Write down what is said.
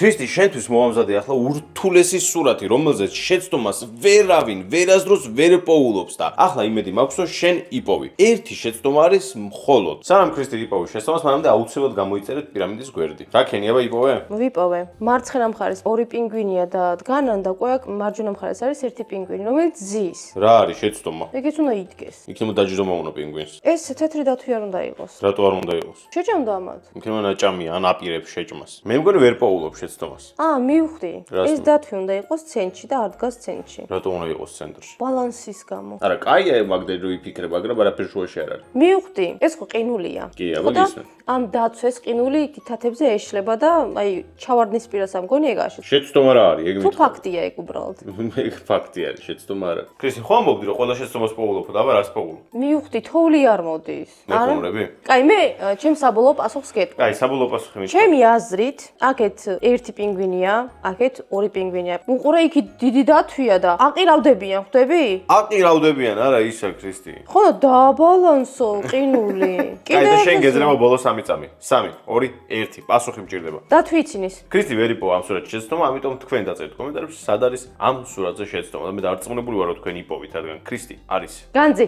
ქრისტი, შენთვის მოვამზადე ახლა ურთულესი სურათი, რომელზეც შეცდომას ვერავინ ვერასდროს ვერ პოულობს და ახლა იმედი მაქვს, რომ შენ იპოვი. ერთი შეცდომა არის მხოლოდ. სანამ ქრისტი იპოვი შეცდომას, მანამდე აუცილებლად გამოიწერეთ პირამიდის გვერდი. რა ქენიაბა იპოვე? ვიპოვე. მარცხენა მხარეს ორი პინგვინია და დგანან და ყველა მარჯვენა მხარეს არის ერთი პინგვინი, რომელიც ზის. რა არის შეცდომა? ეგეც უნდა იდგეს. იქნება დაჯდომა უნდა პინგვინს. ეს თეთრი დათვი არ უნდა იყოს. რატო არ უნდა იყოს? შეჭამდა ამათ. იქნება ნაჭამია, ან აპირებს შეჭმას. მე მგონი ვერ პოულობ შეცდომას. მივხვდი. რას ეს დათვი უნდა იყოს ცენტრში და არ დგას ცენტრში. რატო უნდა იყოს ცენტრში? ბალანსის გამო. არა, კაია მაგდე რო იფიქრებ, მაგრამ არაფერ შუაში არ არის. მივხვდი. ეს ხო ყინულია. კი, აბა გისმენ. ამ დათვეს ყინული თათებზე ეშლება და აი ჩავარდნის პირას ამგონი ეგაში. შეცდომა რა არის? ეგ თუ ფაქტია ეგ უბრალოდ. ეგ ფაქტი არის, შეცდომა არა. ქრისტი, ხო ამბობდი რომ ყველა შეცდომას პოულობ, აბა რას პოულობ? მივხვდი, თოვლი არ მოდის. მე ხომრები? კაი, მე ჩემს საბოლოო პასუხს გეტყვი. კაი, საბოლოო პასუხი მითხრა. ჩემი აზრით, აქეთ ერთი პინგვინია, აქეთ ორი პინგვინია. უყურე, იქ დიდი დათვია და აყირავდებიან, ხვდები? აყირავდებიან, არა ისა ქრისტი. ხო, დააბალანსო ყინული. კაი, და შენ გეძრება ბოლო 3 წამი. 3, 2, 1, პასუხი მჭირდება. დათვი ცინის. ქრისტი ვერ იპოვა ამ სურათში შეცდომა, ამიტომ თქვენ დაწერთ კომენტარებში, სად არის ამ სურათზე შეცდომა და მე დარწმუნებული ვარ, რომ თქვენ იპოვით, რადგან ქრისტი არის. განძი.